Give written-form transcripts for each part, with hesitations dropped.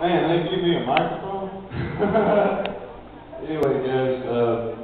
Man, they give me a microphone? Anyway, guys, to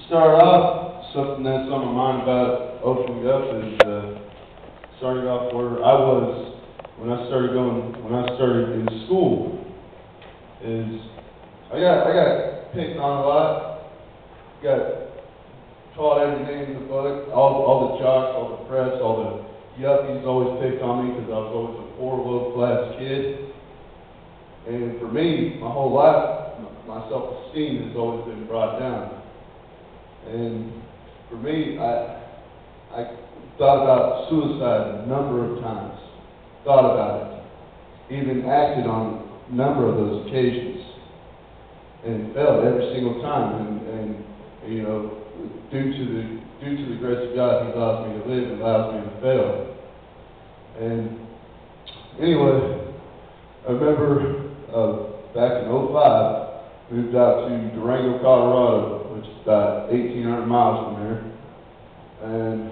start off, something that's on my mind about opening up is starting off where I was when I started in school. Is I got picked on a lot, got called every name in the book. All the jocks, all the press, all the yuppies always picked on me because I was always a poor, low-class kid. And for me, my whole life, my self-esteem has always been brought down. And for me, I thought about suicide a number of times. Thought about it. Even acted on a number of those occasions. And failed every single time. And you know, due to the grace of God, He allows me to live and allows me to fail. And anyway, I remember back in 2005, moved out to Durango, Colorado, which is about 1,800 miles from there. And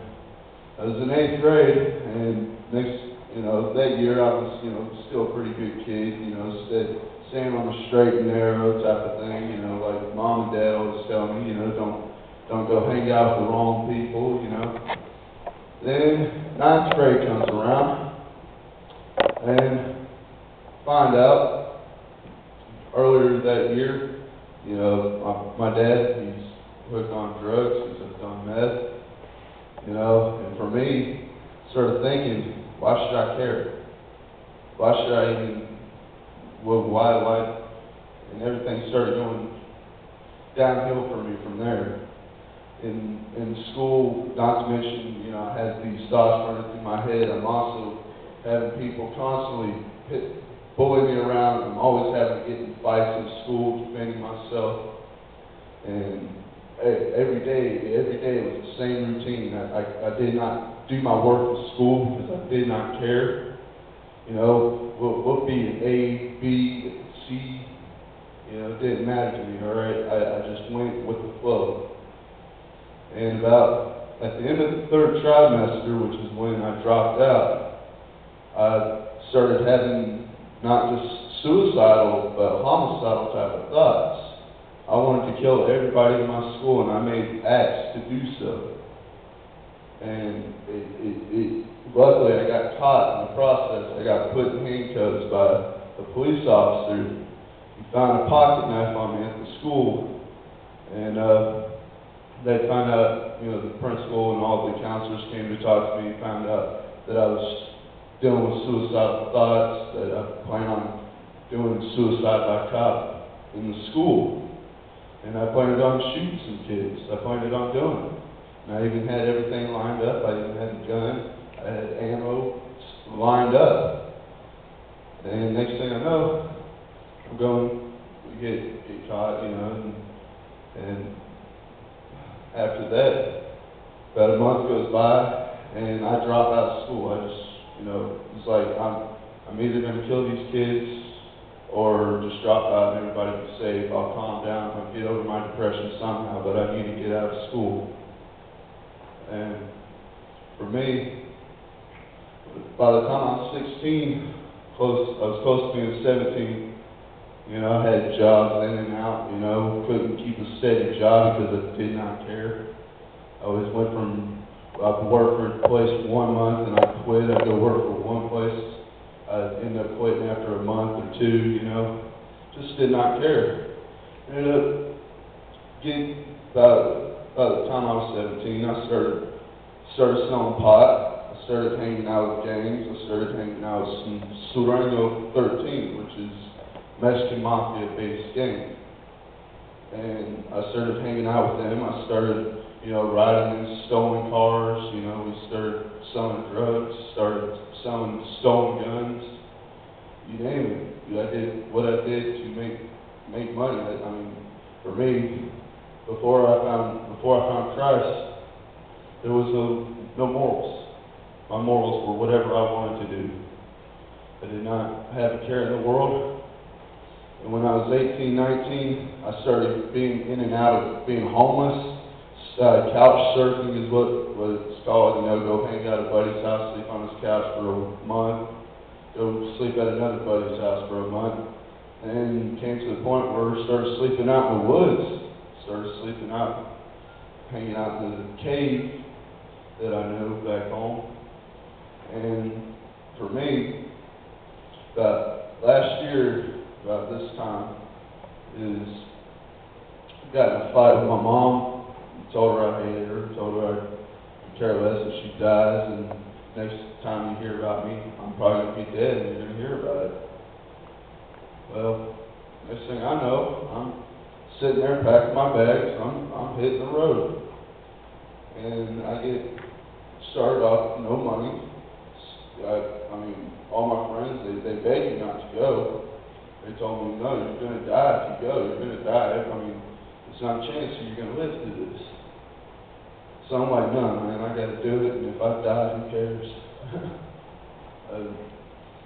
I was in 8th grade, and that year I was, still a pretty good kid, staying on the straight and narrow type of thing, like mom and dad always tell me, don't go hang out with the wrong people, Then 9th grade comes around, and find out earlier that year, my dad, he's hooked on drugs, he's hooked on meth, and for me, started thinking, why should I care? Why should I even, why, and everything started going downhill for me from there. In school, not to mention, I had these thoughts running through my head. I'm also having people constantly bully me around. I'm always having to get in fights in school, defending myself. And every day it was the same routine. I did not do my work in school because I did not care. What be an A, B, C, it didn't matter to me, all right? I just went with the flow. And about at the end of the 3rd trimester, which is when I dropped out, I started having not just suicidal, but homicidal type of thoughts. I wanted to kill everybody in my school, and I made acts to do so. And luckily, I got caught in the process. I got put in handcuffs by a police officer. He found a pocket knife on me at the school, and they found out, the principal and all the counselors came to talk to me, found out that I was dealing with suicidal thoughts, that I plan on doing suicide by cop in the school. And I planned on shooting some kids. I planned on doing it. And I even had everything lined up. I even had a gun. I had ammo lined up. And next thing I know, I'm going to get caught, and after that, about a month goes by, and I drop out of school. I just, it's like I'm either going to kill these kids or just drop out and everybody be safe. I'll calm down, I'll get over my depression somehow, but I need to get out of school. And for me, by the time I was 16, I was close to being 17, I had jobs in and out, couldn't keep a steady job because I did not care. I always went from, I'd work for a place 1 month and I'd quit. I'd go work for one place. I'd end up quitting after a month or two, just did not care. Ended up getting, about the time I was 17, I started selling pot. I started hanging out with gangs. I started hanging out with some Durango 13, which is Mexican Mafia-based gang. And I started hanging out with them. I started, riding in stolen cars. We started selling drugs, started selling stolen guns. You name it. I did what I did to make money. I mean, for me, before I found Christ, there was no morals. My morals were whatever I wanted to do. I did not have a care in the world. And when I was 18, 19, I started being in and out of being homeless. Couch surfing is what it's called. Go hang out at a buddy's house, sleep on his couch for a month. go sleep at another buddy's house for a month. And came to the point where I started sleeping out in the woods. Started sleeping out, hanging out in the cave that I knew back home. And for me, about last year, about this time, is I got in a fight with my mom. Told her I hated her. Told her I could care less if she dies. And next time you hear about me, I'm probably going to be dead and you're going to hear about it. Well, next thing I know, I'm sitting there packing my bags. I'm hitting the road. And I get started off with no money. I mean, all my friends, they beg you not to go. They told me, no, you're going to die if you go. You're going to die. I mean, it's not a chance that you're going to live through this. So I'm like, no, man, I got to do it. And if I die, who cares? I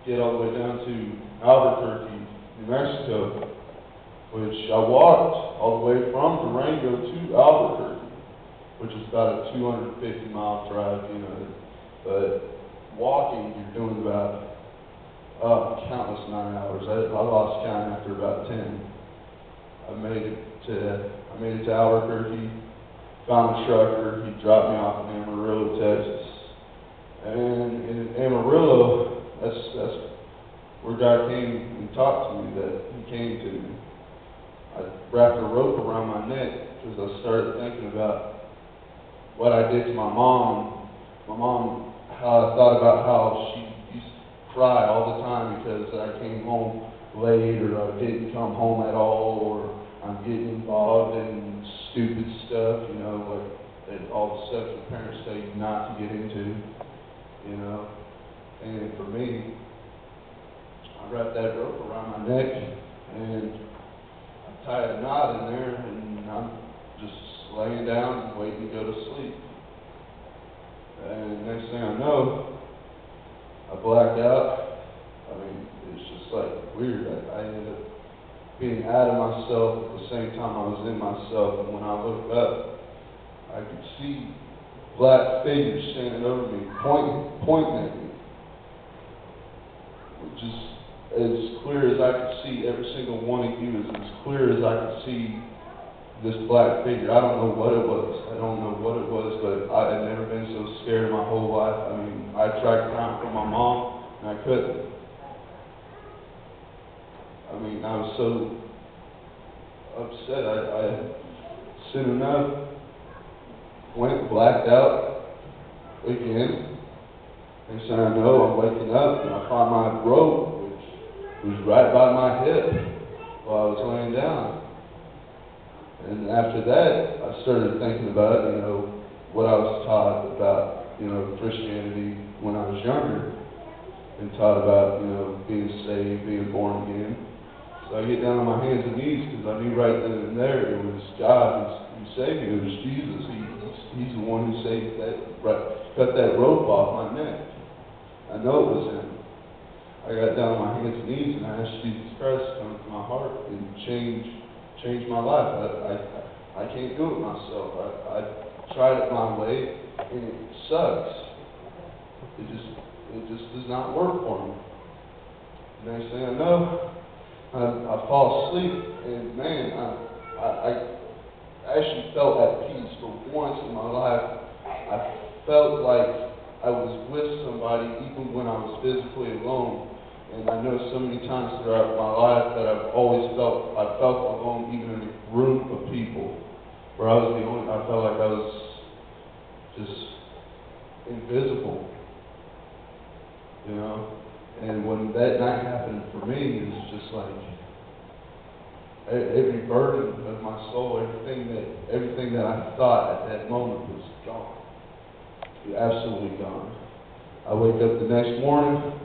get all the way down to Albuquerque, New Mexico, which I walked all the way from Durango to Albuquerque, which is about a 250-mile drive, you know. But walking, you're doing about countless 9 hours. I lost count after about 10. I made it to Albuquerque, found a trucker. He dropped me off in Amarillo, Texas. And in Amarillo, that's where God came and talked to me. That He came to me. I wrapped a rope around my neck because I started thinking about what I did to my mom. My mom, how I thought about how she used to cry all the time because I came home late or I didn't come home at all or I'm getting involved in stupid stuff, you know, like all the stuff your parents tell you not to get into, you know. And for me, I wrapped that rope around my neck and I tied a knot in there and I'm just laying down and waiting to go to sleep. And next thing I know, I blacked out. I mean, it's just like weird. I ended up being out of myself at the same time I was in myself. And when I looked up, I could see black figures standing over me, pointing at me. Just as clear as I could see every single one of you, as clear as I could see this black figure. I don't know what it was. I don't know what it was, but I had never been so scared in my whole life. I mean, I tried crying for my mom, and I couldn't. I mean, I was so upset. I soon enough went blacked out again. Next thing I know, I'm waking up, and I find my rope, which was right by my hip while I was laying down. And after that, I started thinking about, you know, what I was taught about, you know, Christianity when I was younger, and taught about, you know, being saved, being born again. So I get down on my hands and knees because I knew right then and there it was God who saved me. It was Jesus. He's the one who saved that, cut that rope off my neck. I know it was Him. I got down on my hands and knees and I asked Jesus Christ to come into my heart and change my life. I can't do it myself. I tried it my way, and it sucks. It just does not work for me. Next thing I know, I fall asleep, and man, I actually felt at peace for once in my life. I felt like I was with somebody even when I was physically alone. And I know so many times throughout my life that I felt alone even in a group of people where I felt like I was just invisible, you know. And when that night happened for me, it's just like every burden of my soul, everything that I thought at that moment was gone, absolutely gone. I wake up the next morning.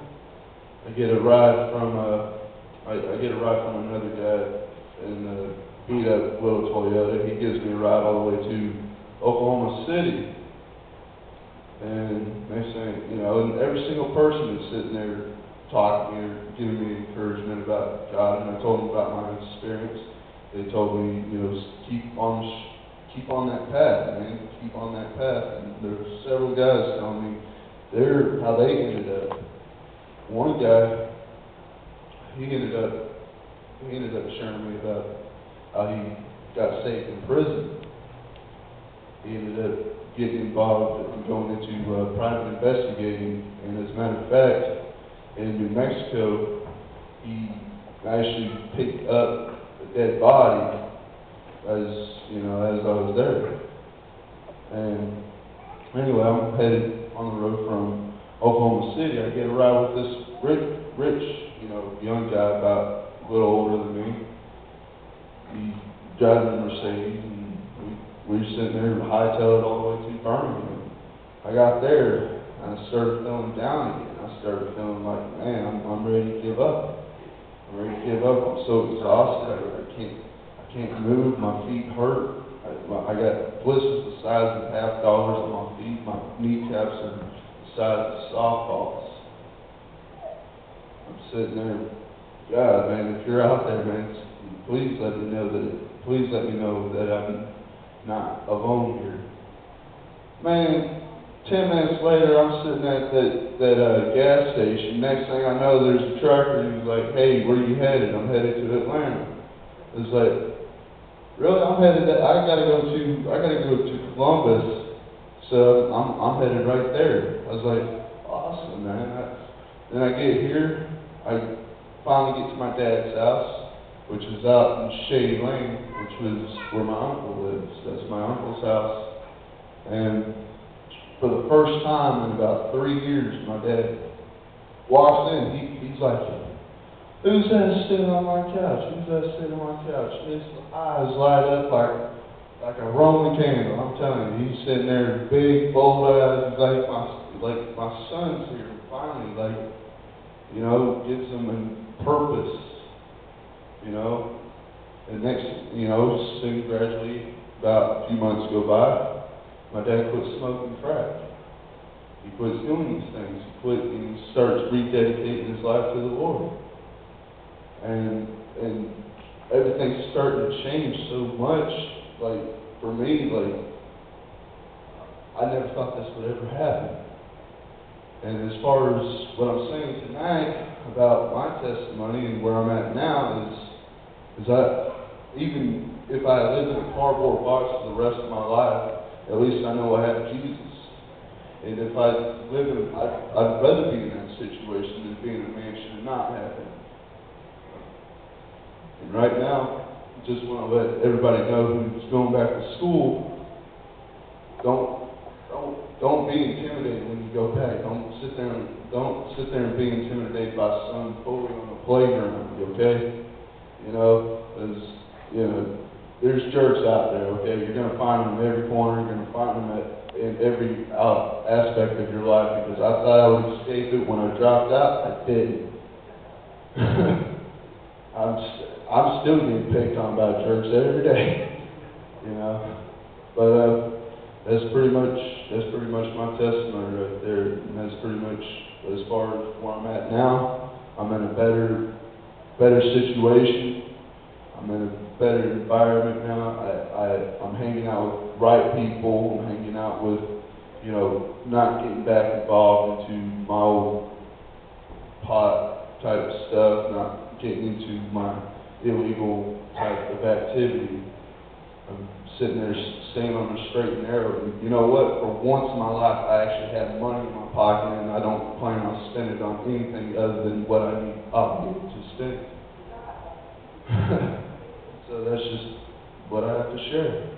I get a ride from another guy in a beat up little Toyota. He gives me a ride all the way to Oklahoma City. And they say, you know, and every single person is sitting there talking to me or giving me encouragement about God. And I told them about my experience. They told me, you know, keep on that path, man. Keep on that path. And there were several guys telling me how they ended up. one guy, he ended up sharing me about how he got saved in prison. He ended up getting involved and going into private investigating, and as a matter of fact, in New Mexico, he actually picked up a dead body as I was there. And anyway, I'm headed on the road from Oklahoma City. I get a ride with this rich, young guy, about a little older than me. He driving a Mercedes, and we were sitting there and hightailed it all the way to Birmingham. I got there, and I started feeling down again. I started feeling like, man, I'm ready to give up. I'm ready to give up. I'm so exhausted. I can't move. My feet hurt. I got blisters the size of $50 on my feet. My kneecaps are the size of softballs. I'm sitting there, God, man, if you're out there, man, please let me know that I'm not alone here. Man, 10 minutes later, I'm sitting at that gas station. Next thing I know, there's a trucker who's like, hey, where are you headed? I'm headed to Atlanta. It's like, really? I gotta go to Columbus, so I'm headed right there. I was like, awesome, man. Then I get here, I finally get to my dad's house, which is out in Shady Lane, which was where my uncle lives. That's my uncle's house. And for the first time in about 3 years, my dad walks in. He's like, who's that sitting on my couch? Who's that sitting on my couch? His eyes light up like a Roman candle. I'm telling you, he's sitting there, big, bold eyes. He's like my son's here. Finally, gives him a purpose. And next, soon, gradually, about a few months go by, my dad quit smoking crack. He quits doing these things. He starts rededicating his life to the Lord. And everything's starting to change so much. For me, I never thought this would ever happen. And as far as what I'm saying tonight about my testimony and where I'm at now is that even if I live in a cardboard box for the rest of my life, at least I know I have Jesus. And if I'd rather be in that situation than be in a mansion and not have Him. And right now, I just want to let everybody know who's going back to school, don't be intimidated when you go back. Don't sit there and be intimidated by some bully on the playground, okay? There's jerks out there, okay? You're going to find them in every corner. You're going to find them in every aspect of your life, because I thought I would escape it. When I dropped out, I didn't. I'm still getting picked on by jerks every day, But that's pretty much my testimony right there, and that's pretty much as far as where I'm at now. I'm in a better situation. I'm in a better environment now. I'm hanging out with right people. I'm hanging out with, not getting back involved into my old pot type of stuff, not getting into my illegal type of activity. I'm sitting there staying on the straight and narrow. And you know what? For once in my life, I actually have money in my pocket, and I don't plan on spending it on anything other than what I need obligated to spend. So that's just what I have to share.